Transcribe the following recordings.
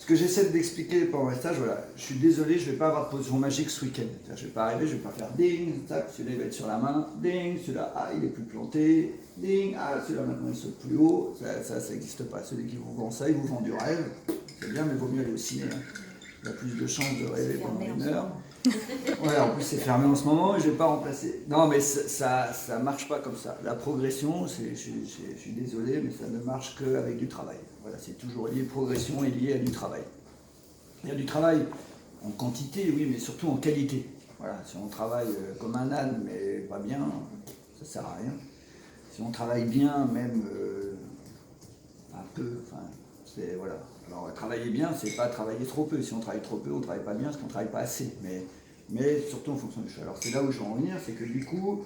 que j'essaie d'expliquer pendant les stages, voilà, je suis désolé, je ne vais pas avoir de position magique ce week-end. Je ne vais pas arriver, je ne vais pas faire ding, tac, celui-là il va être sur la main, ding, celui-là, ah, il est plus planté, ding, ah, celui-là maintenant il saute plus haut, ça n'existe pas. Celui qui vous vend ça, il vous vend du rêve, c'est bien, mais il vaut mieux aller au ciné. Hein. Il y a plus de chances de rêver pendant une heure. Ouais, en plus c'est fermé en ce moment et je ne vais pas remplacer. Non, mais ça ne marche pas comme ça. La progression, je suis désolé, mais ça ne marche qu'avec du travail. Voilà, c'est toujours lié, progression est liée à du travail. Il y a du travail en quantité, oui, mais surtout en qualité. Voilà, si on travaille comme un âne, mais pas bien, ça ne sert à rien. Si on travaille bien, même un peu, enfin, c'est voilà. Alors travailler bien, c'est pas travailler trop peu. Si on travaille trop peu, on ne travaille pas bien, parce qu'on ne travaille pas assez. Mais surtout en fonction du choix. Alors c'est là où je veux en venir, c'est que du coup,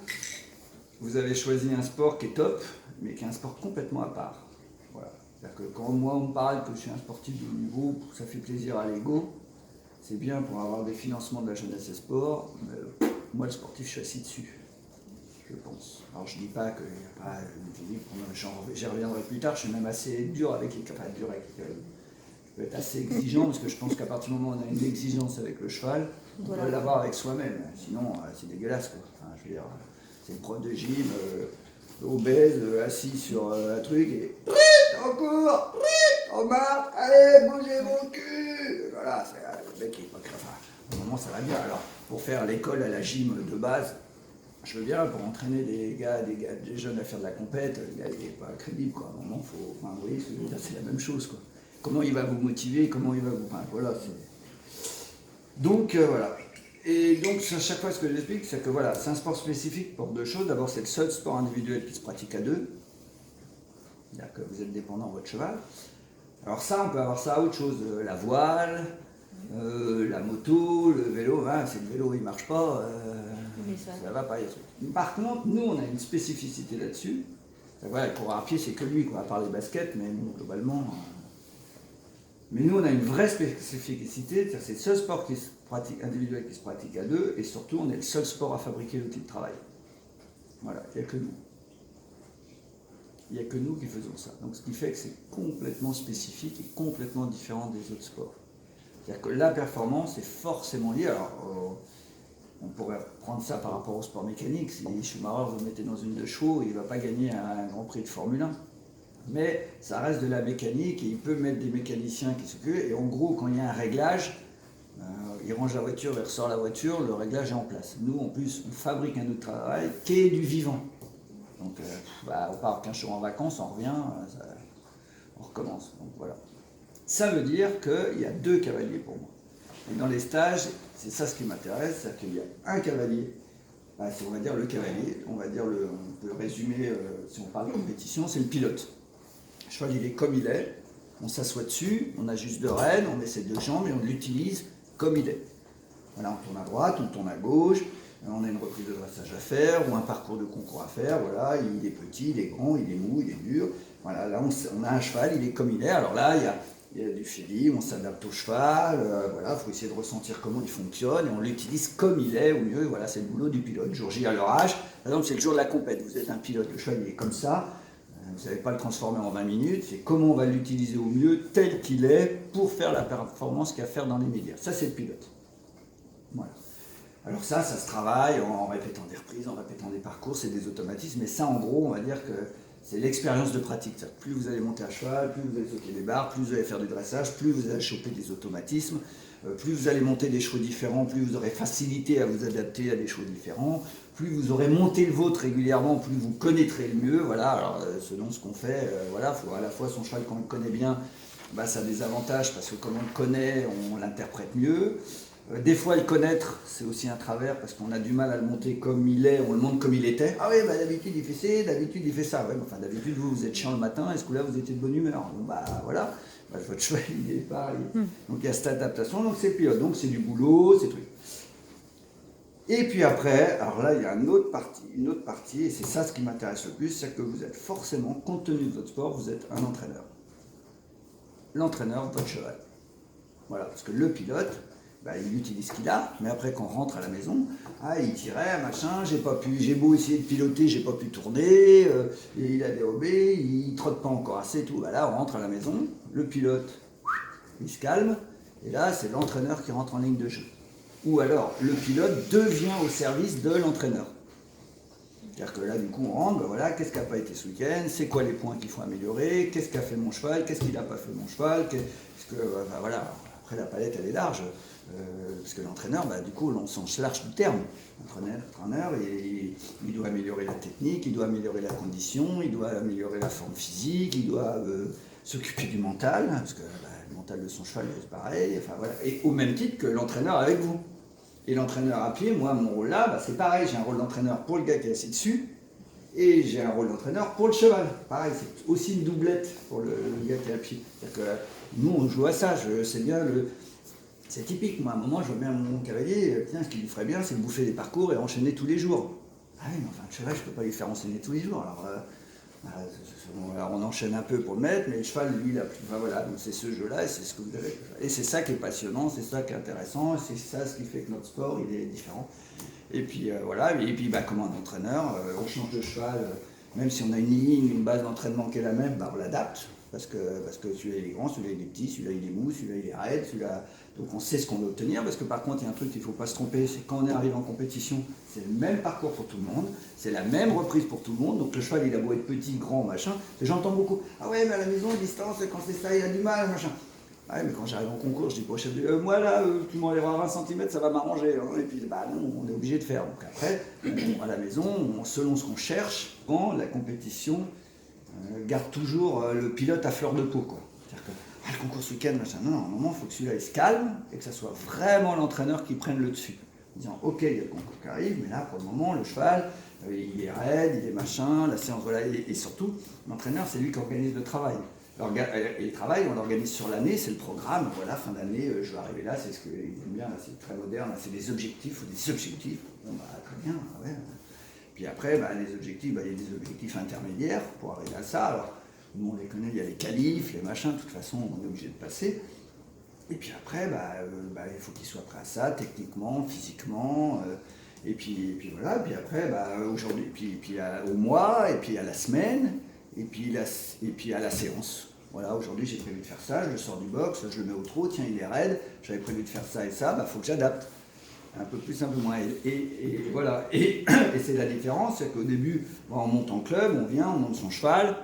vous avez choisi un sport qui est top, mais qui est un sport complètement à part. Voilà. C'est-à-dire que quand moi on me parle que je suis un sportif de haut niveau, ça fait plaisir à l'ego, c'est bien pour avoir des financements de la jeunesse et sport, mais moi le sportif je suis assis dessus, je pense. Alors je dis pas qu'il n'y a pas j'y reviendrai plus tard, je suis même assez dur avec les capables, je peux être assez exigeant parce que je pense qu'à partir du moment où on a une exigence avec le cheval, on doit l'avoir avec soi-même, sinon c'est dégueulasse quoi. Enfin, je veux dire, c'est le prof de gym, obèse, assis sur un truc et on court, on marche, allez, bougez mon cul. Voilà, c'est le mec qui est pas clair. Enfin, au moment ça va bien. Alors, pour faire l'école à la gym de base, je veux bien, pour entraîner des jeunes à faire de la compète, le gars il n'est pas crédible quoi. À un moment, faut, enfin, vous voyez ce que je veux dire, c'est la même chose quoi. Comment il va vous motiver, comment il va vous. Enfin, voilà, c'est. Donc, voilà. Et donc, à chaque fois, ce que j'explique, c'est que voilà, c'est un sport spécifique pour deux choses. D'abord, c'est le seul sport individuel qui se pratique à deux. C'est-à-dire que vous êtes dépendant de votre cheval. Alors ça, on peut avoir ça à autre chose. La voile, la moto, le vélo. Hein, si le vélo, il ne marche pas, ça ne va pas. Par contre, nous, on a une spécificité là-dessus. Voilà, le coureur à pied, c'est que lui, quoi, à part les baskets, mais bon, globalement... Mais nous, on a une vraie spécificité, c'est-à-dire c'est le seul sport qui se pratique, individuel qui se pratique à deux, et surtout, on est le seul sport à fabriquer l'outil de travail. Voilà, il n'y a que nous. Il n'y a que nous qui faisons ça. Donc, ce qui fait que c'est complètement spécifique et complètement différent des autres sports. C'est-à-dire que la performance est forcément liée. Alors, on pourrait prendre ça par rapport au sport mécanique. Si Schumacher vous mettez dans une de chevaux, il ne va pas gagner un Grand Prix de Formule 1. Mais ça reste de la mécanique et il peut mettre des mécaniciens qui s'occupent. Et en gros, quand il y a un réglage, il range la voiture, il ressort la voiture, le réglage est en place. Nous, en plus, on fabrique un outil de travail qui est du vivant. Donc, on part 15 jours en vacances, on revient, on recommence. Donc voilà. Ça veut dire qu'il y a deux cavaliers pour moi. Et dans les stages, c'est ça ce qui m'intéresse, c'est qu'il y a un cavalier. C'est, on va dire le cavalier, on peut le résumer, si on parle de compétition, c'est le pilote. Le cheval, il est comme il est, on s'assoit dessus, on ajuste de rêne, on met ses deux jambes et on l'utilise comme il est. Voilà, on tourne à droite, on tourne à gauche, on a une reprise de dressage à faire ou un parcours de concours à faire. Voilà, il est petit, il est grand, il est mou, il est dur. Voilà, là on a un cheval, il est comme il est. Alors là, il y a du feeling, on s'adapte au cheval. Voilà, faut essayer de ressentir comment il fonctionne et on l'utilise comme il est, au mieux. Voilà, c'est le boulot du pilote. Jour J à leur âge, par exemple, c'est le jour de la compète. Vous êtes un pilote, le cheval il est comme ça. Vous n'allez pas le transformer en 20 minutes, c'est comment on va l'utiliser au mieux tel qu'il est pour faire la performance qu'il y a à faire dans les médias. Ça, c'est le pilote. Voilà. Alors ça se travaille en répétant des reprises, en répétant des parcours, c'est des automatismes, mais ça, en gros, on va dire que c'est l'expérience de pratique. C'est-à-dire, plus vous allez monter à cheval, plus vous allez sauter des barres, plus vous allez faire du dressage, plus vous allez choper des automatismes, plus vous allez monter des chevaux différents, plus vous aurez facilité à vous adapter à des chevaux différents, plus vous aurez monté le vôtre régulièrement, plus vous connaîtrez le mieux. Voilà, alors selon ce qu'on fait, voilà, faut à la fois son cheval, quand on le connaît bien, ça a des avantages parce que comme on le connaît, on l'interprète mieux. Des fois, le connaître, c'est aussi un travers parce qu'on a du mal à le monter comme il est, on le monte comme il était. Ah oui, d'habitude il fait ci, d'habitude il fait ça. Ouais, enfin, d'habitude, vous êtes chiant le matin, et ce coup-là, vous étiez de bonne humeur. Bon, voilà, votre cheval, il est pareil. Donc, il y a cette adaptation, donc c'est pilote. Donc, c'est du boulot, c'est tout. Et puis après, alors là, il y a une autre partie, et c'est ça ce qui m'intéresse le plus, c'est que vous êtes forcément, compte tenu de votre sport, vous êtes un entraîneur. L'entraîneur, votre cheval. Voilà, parce que le pilote, il utilise ce qu'il a, mais après quand on rentre à la maison, il tirait, machin, j'ai beau essayer de piloter, j'ai pas pu tourner, et il a dérobé, il trotte pas encore assez, tout. Là, on rentre à la maison, le pilote, il se calme, et là, c'est l'entraîneur qui rentre en ligne de jeu. Ou alors, le pilote devient au service de l'entraîneur. C'est-à-dire que là, du coup, on rentre, ben voilà, qu'est-ce qui n'a pas été ce week-end, c'est quoi les points qu'il faut améliorer, qu'est-ce qu'a fait mon cheval, qu'est-ce qu'il n'a pas fait mon cheval, voilà, après la palette, elle est large, parce que l'entraîneur, du coup, on sens large du terme. L'entraîneur, il doit améliorer la technique, il doit améliorer la condition, il doit améliorer la forme physique, il doit s'occuper du mental, parce que le mental de son cheval, c'est pareil, enfin voilà, et au même titre que l'entraîneur avec vous. Et l'entraîneur à pied, moi, mon rôle là, c'est pareil, j'ai un rôle d'entraîneur pour le gars qui est assis dessus, et j'ai un rôle d'entraîneur pour le cheval. Pareil, c'est aussi une doublette pour le gars qui est à pied. C'est-à-dire que nous, on joue à ça, c'est typique, moi, à un moment, je vois bien mon cavalier, tiens, ce qu'il lui ferait bien, c'est de bouffer des parcours et enchaîner tous les jours. Ah oui, mais enfin, le cheval, je ne peux pas lui faire enseigner tous les jours, alors on enchaîne un peu pour le mettre, mais le cheval, lui, voilà, donc c'est ce jeu-là, et c'est ce que vous avez. Et c'est ça qui est passionnant, c'est ça qui est intéressant, c'est ça ce qui fait que notre sport, il est différent. Et puis voilà, et puis comme un entraîneur, on change de cheval, même si on a une ligne, une base d'entraînement qui est la même, on l'adapte, parce que celui-là il est grand, celui-là il est petit, celui-là il est mou, celui-là il est raide, donc on sait ce qu'on veut obtenir, parce que par contre il y a un truc qu'il ne faut pas se tromper, c'est quand on est arrivé en compétition, c'est le même parcours pour tout le monde, c'est la même reprise pour tout le monde, donc le cheval il a beau être petit, grand, machin, j'entends beaucoup, ah ouais mais à la maison, distance, quand c'est ça il a du mal, machin. Ah ouais, mais quand j'arrive en concours, je dis au chef moi là, tu m'enlèveras 20 cm, ça va m'arranger. Hein. Et puis non, on est obligé de faire. Donc après, à la maison, selon ce qu'on cherche, la compétition garde toujours le pilote à fleur de peau. Quoi. C'est-à-dire que le concours ce week-end, machin, non, à un moment, il faut que celui-là il se calme et que ça soit vraiment l'entraîneur qui prenne le dessus. En disant, ok, il y a le concours qui arrive, mais là, pour le moment, le cheval, il est raide, il est machin, la séance, voilà. Et surtout, l'entraîneur, c'est lui qui organise le travail. Et le travail, on l'organise sur l'année, c'est le programme, voilà, fin d'année, je vais arriver là, c'est ce qu'ils aiment bien, là, c'est très moderne, là, c'est des objectifs, très bien, ouais. Puis après, les objectifs, il y a des objectifs intermédiaires pour arriver à ça, alors, nous on les connaît, il y a les qualifs, les machins, de toute façon, on est obligé de passer. Et puis après, il faut qu'ils soient prêts à ça, techniquement, physiquement, et puis voilà, puis après, aujourd'hui, puis au mois, et puis à la semaine, et puis à la séance. Voilà, aujourd'hui j'ai prévu de faire ça, je le sors du box, je le mets au trot, tiens il est raide, j'avais prévu de faire ça et ça, faut que j'adapte. Un peu plus, un peu moins. Et voilà, et c'est la différence, c'est qu'au début, on monte en club, on monte son cheval.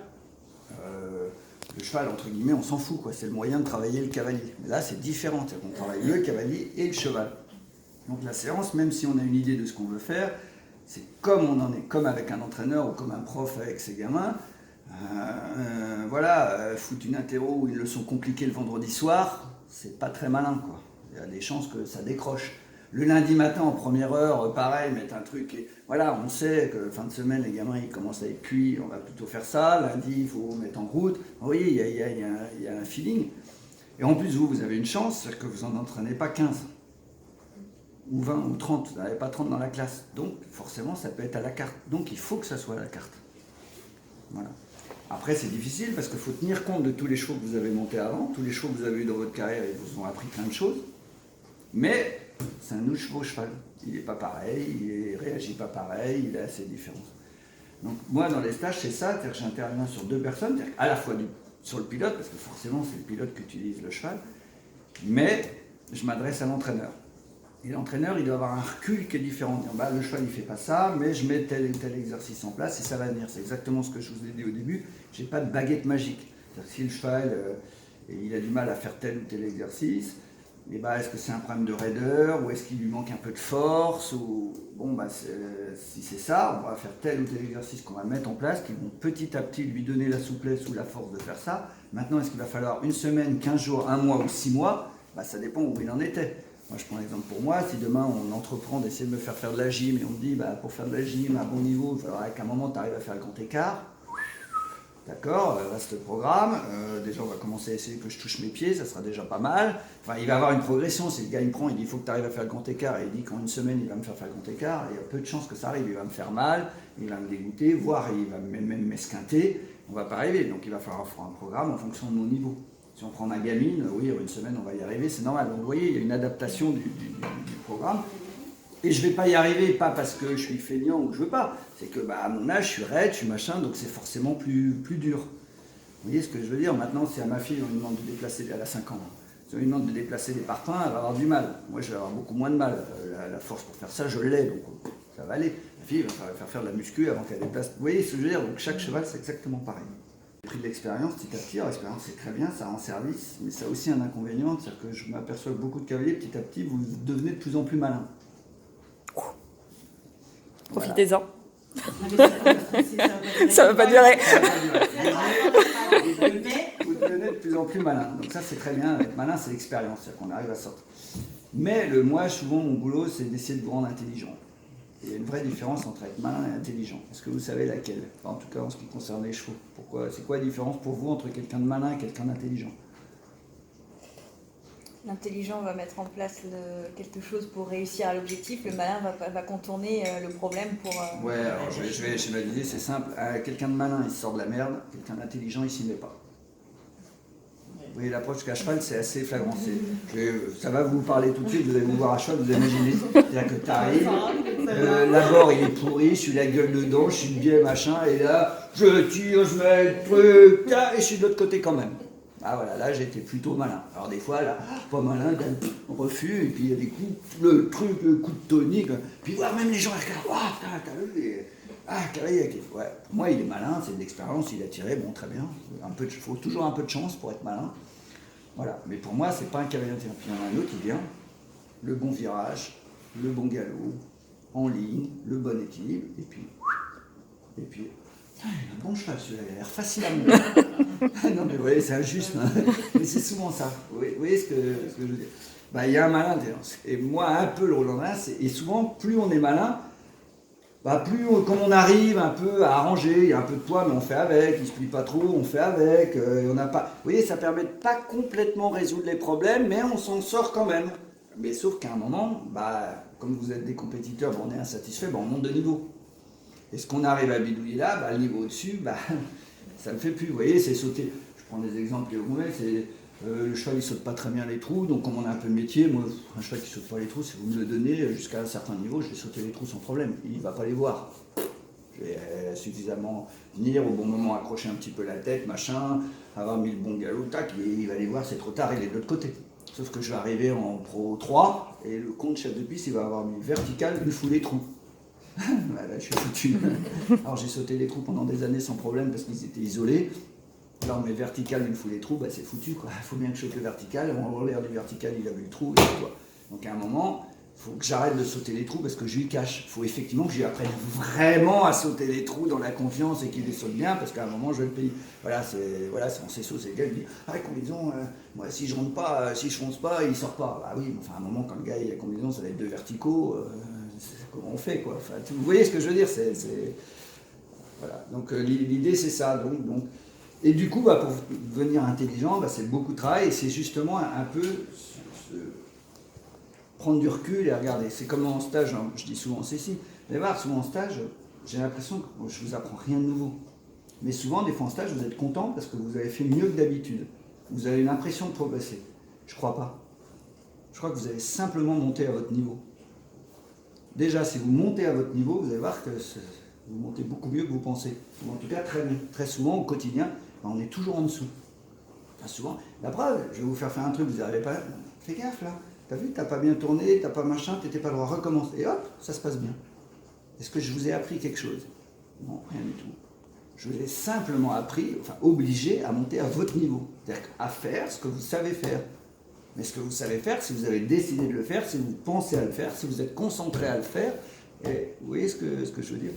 Le cheval, entre guillemets, on s'en fout, quoi. C'est le moyen de travailler le cavalier. Mais là, c'est différent, c'est qu'on travaille le cavalier et le cheval. Donc la séance, même si on a une idée de ce qu'on veut faire, c'est comme on en est, comme avec un entraîneur ou comme un prof avec ses gamins. Foutre une interro ou une leçon compliquée le vendredi soir, c'est pas très malin, quoi. Il y a des chances que ça décroche. Le lundi matin, en première heure, pareil, mettre un truc. Et voilà, on sait que fin de semaine, les gamins, ils commencent à être cuits, on va plutôt faire ça. Lundi, il faut mettre en route. Vous voyez, il y a un feeling. Et en plus, vous avez une chance, c'est que vous n'en entraînez pas 15, ou 20, ou 30. Vous n'avez pas 30 dans la classe. Donc, forcément, ça peut être à la carte. Donc, il faut que ça soit à la carte. Voilà. Après, c'est difficile parce qu'il faut tenir compte de tous les chevaux que vous avez montés avant, tous les chevaux que vous avez eu dans votre carrière, ils vous ont appris plein de choses. Mais c'est un nouveau cheval. Il n'est pas pareil, il ne réagit pas pareil, il a ses différences. Donc moi, dans les stages, c'est ça, c'est-à-dire que j'interviens sur deux personnes, à la fois sur le pilote, parce que forcément, c'est le pilote qui utilise le cheval, mais je m'adresse à l'entraîneur. Et l'entraîneur, il doit avoir un recul qui est différent. Le cheval, il ne fait pas ça, mais je mets tel et tel exercice en place et ça va venir. C'est exactement ce que je vous ai dit au début. Je n'ai pas de baguette magique. C'est-à-dire que si le cheval il a du mal à faire tel ou tel exercice, est-ce que c'est un problème de raideur ou est-ce qu'il lui manque un peu de force si c'est ça, on va faire tel ou tel exercice qu'on va mettre en place qui vont petit à petit lui donner la souplesse ou la force de faire ça. Maintenant, est-ce qu'il va falloir une semaine, 15 jours, un mois ou 6 mois? Ça dépend où il en était. Moi, je prends l'exemple pour moi, si demain on entreprend d'essayer de me faire de la gym et on me dit, pour faire de la gym à bon niveau, il faudra qu'à un moment tu arrives à faire le grand écart. D'accord, vaste programme. Déjà, on va commencer à essayer que je touche mes pieds, ça sera déjà pas mal. Enfin, il va y avoir une progression. Si le gars il prend, il dit il faut que tu arrives à faire le grand écart, et il dit qu'en une semaine il va me faire le grand écart, il y a peu de chances que ça arrive. Il va me faire mal, il va me dégoûter, voire il va même m'esquinter. On va pas arriver. Donc il va falloir faire un programme en fonction de mon niveau. Si on prend ma gamine, oui, une semaine on va y arriver, c'est normal. Donc vous voyez, il y a une adaptation du programme. Et je ne vais pas y arriver, pas parce que je suis feignant ou que je ne veux pas. C'est que à mon âge, je suis raide, je suis machin, donc c'est forcément plus dur. Vous voyez ce que je veux dire? Maintenant, si à ma fille, on lui demande de déplacer, elle a 5 ans. Si on lui demande de déplacer des parpaings, elle va avoir du mal. Moi, je vais avoir beaucoup moins de mal. La force pour faire ça, je l'ai, donc ça va aller. La fille va faire de la muscu avant qu'elle déplace. Vous voyez ce que je veux dire? Donc chaque cheval, c'est exactement pareil. J'ai pris de l'expérience petit à petit. Alors, l'expérience, c'est très bien, ça rend service, mais ça a aussi un inconvénient, c'est-à-dire que je m'aperçois que beaucoup de cavaliers, petit à petit, vous devenez de plus en plus malins. Profitez-en. Voilà. Ça va pas durer. Vous devenez de plus en plus malin. Donc ça, c'est très bien. Être malin, c'est l'expérience, c'est-à-dire qu'on arrive à sortir. Mais moi, souvent, mon boulot, c'est d'essayer de vous rendre intelligent. Il y a une vraie différence entre être malin et intelligent. Est-ce que vous savez laquelle? Enfin, en tout cas, en ce qui concerne les chevaux. C'est quoi la différence pour vous entre quelqu'un de malin et quelqu'un d'intelligent? L'intelligent va mettre en place quelque chose pour réussir à l'objectif, le malin va contourner le problème pour... Ouais, alors je vais schématiser, c'est simple. Quelqu'un de malin, il sort de la merde. Quelqu'un d'intelligent, il s'y met pas. Vous voyez, l'approche qu'à cheval, c'est assez flagrant. Ça va vous parler tout de suite, vous allez vous voir à cheval, vous imaginez. C'est-à-dire que tu arrives, l'abord il est pourri, je suis la gueule dedans, je suis le biais, machin, et là, je tire, je mets le truc, et je suis de l'autre côté quand même. Ah voilà, là j'étais plutôt malin. Alors des fois, là, pas malin, on refuse, et puis il y a des coups, le coup de tonique, puis voir même les gens, regardent, oh putain, t'as vu, cavalier, ouais. Pour moi, il est malin, c'est de l'expérience, il a tiré, bon, très bien. Il faut toujours un peu de chance pour être malin. Voilà, mais pour moi, c'est pas un cavalier intelligent. Puis il y en a un autre qui vient, le bon virage, le bon galop, en ligne, le bon équilibre, et puis, il a un bon cheval, celui-là, il a l'air facile à monter. Non, mais vous voyez, c'est injuste, hein. Mais c'est souvent ça. Vous voyez ce que je veux dire? Il y a un malin intelligence. Et moi, un peu le rôle en main, et souvent, plus on est malin, plus comme on arrive un peu à arranger, il y a un peu de poids, mais on fait avec, il ne se plie pas trop, on fait avec, on n'a pas... Vous voyez, ça permet de pas complètement résoudre les problèmes, mais on s'en sort quand même. Mais sauf qu'à un moment, comme vous êtes des compétiteurs, on est insatisfait, on monte de niveau. Et ce qu'on arrive à bidouiller là, le niveau au-dessus, ça ne me fait plus. Vous voyez, c'est sauter. Je prends des exemples au mauvais, c'est... le cheval il saute pas très bien les trous, donc comme on a un peu de métier, moi un cheval qui saute pas les trous, si vous me le donnez jusqu'à un certain niveau, je vais sauter les trous sans problème, il va pas les voir. Je vais suffisamment venir au bon moment, accrocher un petit peu la tête, machin, avoir mis le bon galop, tac, il va les voir, c'est trop tard, il est de l'autre côté. Sauf que je vais arriver en Pro 3, et le compte chef de piste, il va avoir mis vertical, une foule les trous. Là, je suis foutu. Alors j'ai sauté les trous pendant des années sans problème parce qu'ils étaient isolés. Là on met vertical, il me fout les trous, c'est foutu quoi. Il faut bien que je saute le vertical, en l'air du vertical il a vu le trou, et quoi. Donc à un moment, il faut que j'arrête de sauter les trous parce que je lui cache. Il faut effectivement que je lui apprenne vraiment à sauter les trous dans la confiance et qu'il les saute bien parce qu'à un moment je vais le payer. Voilà, on sait c'est le gars qui dit combinaison, moi si je rentre pas, si je fonce pas, il sort pas. Bah oui, enfin à un moment quand le gars il a combinaison, ça va être deux verticaux, comment on fait quoi. Enfin, vous voyez ce que je veux dire, voilà. Donc l'idée c'est ça. Donc, et du coup, pour devenir intelligent, c'est beaucoup de travail et c'est justement un peu prendre du recul et regarder. C'est comme en stage, je dis souvent ceci, vous allez voir, souvent en stage, j'ai l'impression que je vous apprends rien de nouveau. Mais souvent, des fois en stage, vous êtes content parce que vous avez fait mieux que d'habitude. Vous avez l'impression de progresser. Je crois pas. Je crois que vous allez simplement monter à votre niveau. Déjà, si vous montez à votre niveau, vous allez voir que vous montez beaucoup mieux que vous pensez. Ou en tout cas, très bien. Très souvent, au quotidien, on est toujours en dessous. Enfin, souvent. La preuve, je vais vous faire un truc, vous n'arrivez pas. Fais gaffe là. T'as vu, t'as pas bien tourné, t'as pas machin, t'étais pas le droit, recommence. Et hop, ça se passe bien. Est-ce que je vous ai appris quelque chose? Non, rien du tout. Je vous ai simplement appris, obligé à monter à votre niveau. C'est-à-dire à faire ce que vous savez faire. Mais ce que vous savez faire, si vous avez décidé de le faire, si vous pensez à le faire, si vous êtes concentré à le faire, et vous voyez ce que je veux dire?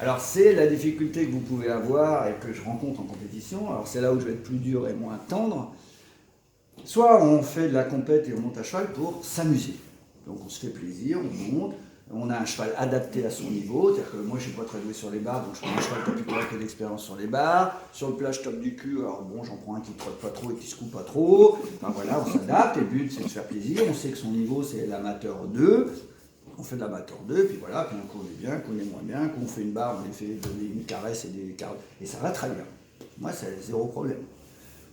Alors c'est la difficulté que vous pouvez avoir et que je rencontre en compétition. Alors c'est là où je vais être plus dur et moins tendre. Soit on fait de la compète et on monte à cheval pour s'amuser. Donc on se fait plaisir, on monte, on a un cheval adapté à son niveau. C'est-à-dire que moi je ne suis pas très doué sur les barres, donc je prends un cheval qui a plutôt que d'expérience sur les barres. Sur le plat je tape du cul, alors bon j'en prends un qui ne trotte pas trop et qui se coupe pas trop. Enfin voilà, on s'adapte et le but c'est de se faire plaisir. On sait que son niveau c'est l'amateur 2. On fait de l'amateur 2, puis voilà, puis un coup on est bien, un coup on est moins bien, quand on fait une barre, on les fait donner une caresse et des caresses, et ça va très bien. Moi, c'est zéro problème.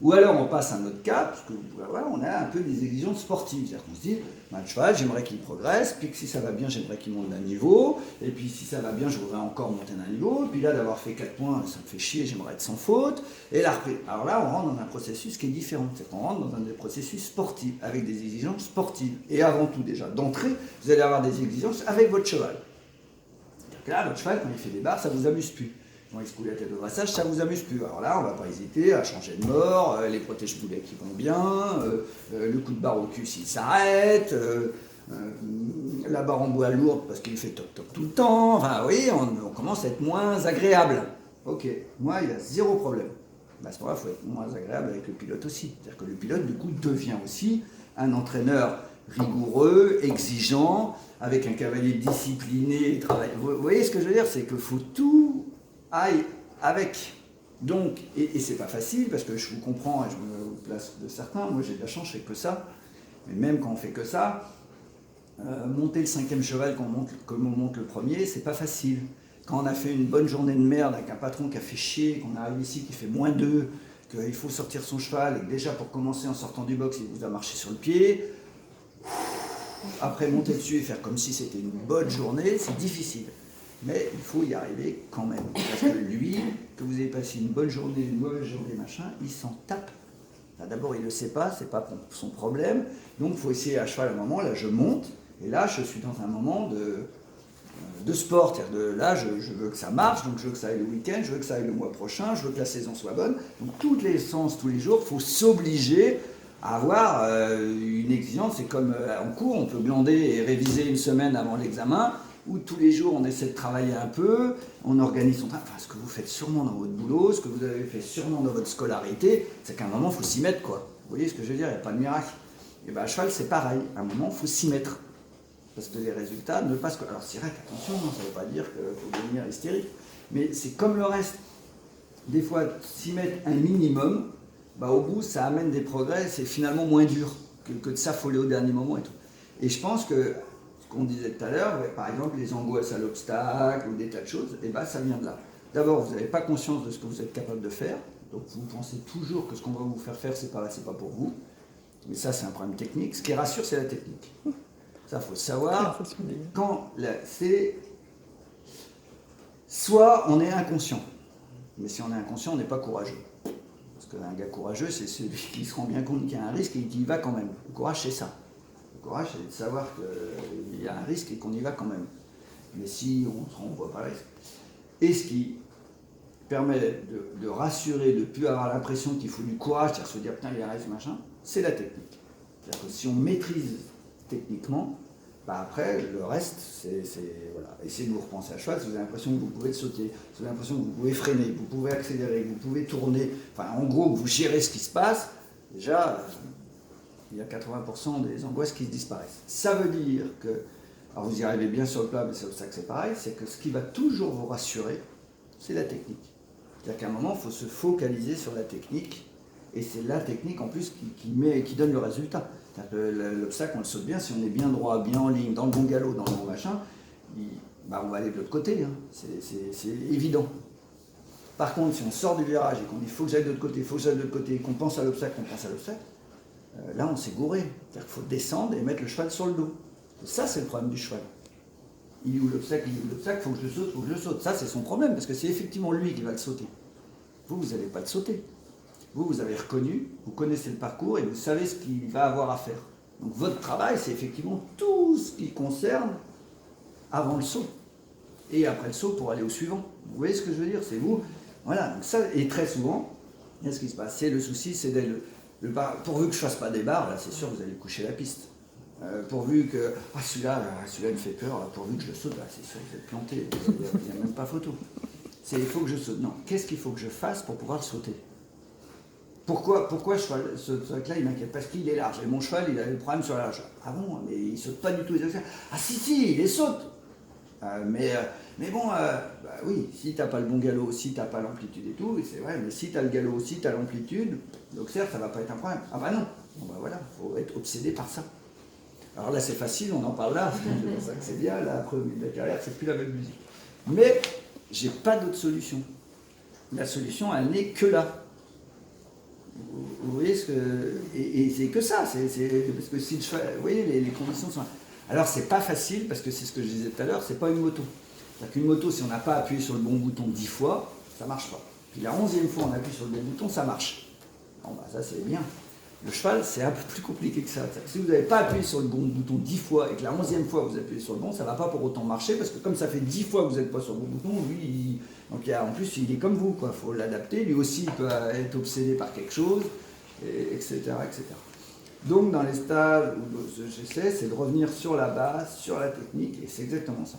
Ou alors on passe à un autre cap, parce que voilà, on a un peu des exigences sportives. C'est-à-dire qu'on se dit, le cheval, j'aimerais qu'il progresse, puis que si ça va bien, j'aimerais qu'il monte d'un niveau, et puis si ça va bien, je voudrais encore monter d'un niveau, et puis là, d'avoir fait 4 points, ça me fait chier, j'aimerais être sans faute, et la reprise. Alors là, on rentre dans un processus qui est différent, c'est qu'on rentre dans un processus sportif, avec des exigences sportives. Et avant tout, déjà, d'entrée, vous allez avoir des exigences avec votre cheval. C'est-à-dire que là, votre cheval, quand il fait des barres, ça ne vous amuse plus. Quand il se coule la tête au dressage, ça ne vous amuse plus. Alors là, on ne va pas hésiter à changer de mort, les protège-boulets qui vont bien, le coup de barre au cul s'il s'arrête, la barre en bois lourde parce qu'il fait toc-toc tout le temps. Enfin, oui, on commence à être moins agréable. Ok, moi, il y a zéro problème. À ce moment-là, il faut être moins agréable avec le pilote aussi. C'est-à-dire que le pilote, du coup, devient aussi un entraîneur rigoureux, exigeant, avec un cavalier discipliné. Vous voyez ce que je veux dire? C'est qu'il faut tout aille avec. Donc, et c'est pas facile parce que je vous comprends et je me place de certains. Moi j'ai de la chance, je fais que ça. Mais même quand on fait que ça, monter le 5e cheval comme on monte le premier, c'est pas facile. Quand on a fait une bonne journée de merde avec un patron qui a fait chier, qu'on arrive ici qui fait -2, qu'il faut sortir son cheval et que déjà pour commencer en sortant du box, il vous a marché sur le pied. Après monter dessus et faire comme si c'était une bonne journée, c'est difficile. Mais il faut y arriver quand même. Parce que lui, que vous ayez passé une bonne journée, une mauvaise journée, machin, il s'en tape. D'abord, il ne le sait pas, c'est pas son problème. Donc, il faut essayer à cheval à un moment. Là, je monte. Et là, je suis dans un moment de sport. C'est-à-dire là, je veux que ça marche. Donc, je veux que ça aille le week-end. Je veux que ça aille le mois prochain. Je veux que la saison soit bonne. Donc, toutes les séances, tous les jours, il faut s'obliger à avoir une exigence. C'est comme en cours, on peut glander et réviser une semaine avant l'examen. Où tous les jours on essaie de travailler un peu, on organise son travail, enfin, ce que vous faites sûrement dans votre boulot, ce que vous avez fait sûrement dans votre scolarité, c'est qu'à un moment il faut s'y mettre quoi. Vous voyez ce que je veux dire, il n'y a pas de miracle. Et bien à cheval c'est pareil, à un moment il faut s'y mettre. Parce que les résultats ne passent que. Alors c'est vrai qu'attention, ça ne veut pas dire qu'il faut devenir hystérique, mais c'est comme le reste. Des fois, s'y mettre un minimum, bah, au bout ça amène des progrès, c'est finalement moins dur que de s'affoler au dernier moment et tout. Et je pense que qu'on disait tout à l'heure, par exemple les angoisses à l'obstacle ou des tas de choses, et ben ça vient de là. D'abord, vous n'avez pas conscience de ce que vous êtes capable de faire, donc vous pensez toujours que ce qu'on va vous faire faire, c'est pas pour vous. Mais ça, c'est un problème technique. Ce qui rassure, c'est la technique. Ça, faut savoir. Quand c'est soit on est inconscient, mais si on est inconscient, on n'est pas courageux. Parce qu'un gars courageux, c'est celui qui se rend bien compte qu'il y a un risque et qui y va quand même. Le courage, c'est ça. Le courage, c'est de savoir qu'il y a un risque et qu'on y va quand même. Mais si on ne voit pas le risque. Et ce qui permet de rassurer, de ne plus avoir l'impression qu'il faut du courage, c'est-à-dire se dire putain, il y a un risque, machin, c'est la technique. C'est-à-dire que si on maîtrise techniquement, bah après, le reste, c'est voilà. Essayez de vous repenser à cheval, si vous avez l'impression que vous pouvez sauter, si vous avez l'impression que vous pouvez freiner, que vous pouvez accélérer, que vous pouvez tourner, enfin en gros, que vous gérez ce qui se passe, déjà, il y a 80% des angoisses qui disparaissent. Ça veut dire que, alors vous y arrivez bien sur le plat, mais c'est pour ça que c'est pareil, c'est que ce qui va toujours vous rassurer, c'est la technique. C'est-à-dire qu'à un moment, il faut se focaliser sur la technique, et c'est la technique en plus qui donne le résultat. L'obstacle, on le saute bien, si on est bien droit, bien en ligne, dans le bon galop, dans le bon machin, on va aller de l'autre côté, hein. C'est évident. Par contre, si on sort du virage et qu'on dit il faut que j'aille de l'autre côté, il faut que j'aille de l'autre côté, et qu'on pense à l'obstacle, là on s'est gouré. C'est-à-dire qu'il faut descendre et mettre le cheval sur le dos. Et ça, c'est le problème du cheval. Il est où l'obstacle, il faut que je saute, il faut que je saute. Ça, c'est son problème, parce que c'est effectivement lui qui va le sauter. Vous n'allez pas le sauter. Vous avez reconnu, vous connaissez le parcours et vous savez ce qu'il va avoir à faire. Donc votre travail, c'est effectivement tout ce qui concerne avant le saut. Et après le saut pour aller au suivant. Vous voyez ce que je veux dire? C'est vous. Voilà. Donc ça, et très souvent, ce qui se passe, c'est le souci, c'est pourvu que je ne fasse pas des barres, là c'est sûr vous allez coucher la piste. Pourvu que celui-là il me fait peur, là, pourvu que je le saute, là c'est sûr vous êtes planté, il n'y a même pas photo. C'est il faut que je saute. Non, qu'est-ce qu'il faut que je fasse pour pouvoir le sauter? Pourquoi ce truc-là il m'inquiète? Parce qu'il est large, et mon cheval il a le problème sur la largeur. Ah bon, mais il ne saute pas du tout les obstacles. Ah si, il les saute. Mais bon, oui, si tu n'as pas le bon galop, si tu n'as pas l'amplitude et tout, c'est vrai, mais si tu as le galop, si tu as l'amplitude, donc certes, ça ne va pas être un problème. Ah bah non, bon, voilà, il faut être obsédé par ça. Alors là, c'est facile, on en parle là, c'est pour ça que c'est bien, là, après au milieu de la carrière, c'est plus la même musique. Mais j'ai pas d'autre solution. La solution, elle n'est que là. voyez ce que... Et c'est que ça, parce que si le cheval... Vous voyez, les conditions sont... Alors, c'est pas facile, parce que c'est ce que je disais tout à l'heure, c'est pas une moto. C'est-à-dire qu'une moto, si on n'a pas appuyé sur le bon bouton 10 fois, ça marche pas. Puis la 11e fois, on appuie sur le bon bouton, ça marche. Bon, bah ça, c'est bien. Le cheval, c'est un peu plus compliqué que ça. Si vous n'avez pas appuyé sur le bon bouton 10 fois et que la 11e fois vous appuyez sur le bon, ça ne va pas pour autant marcher parce que comme ça fait 10 fois que vous n'êtes pas sur le bon bouton, lui, donc en plus, il est comme vous, il faut l'adapter. Lui aussi, il peut être obsédé par quelque chose, etc., etc. Donc, dans les stages où j'essaie, c'est de revenir sur la base, sur la technique, et c'est exactement ça.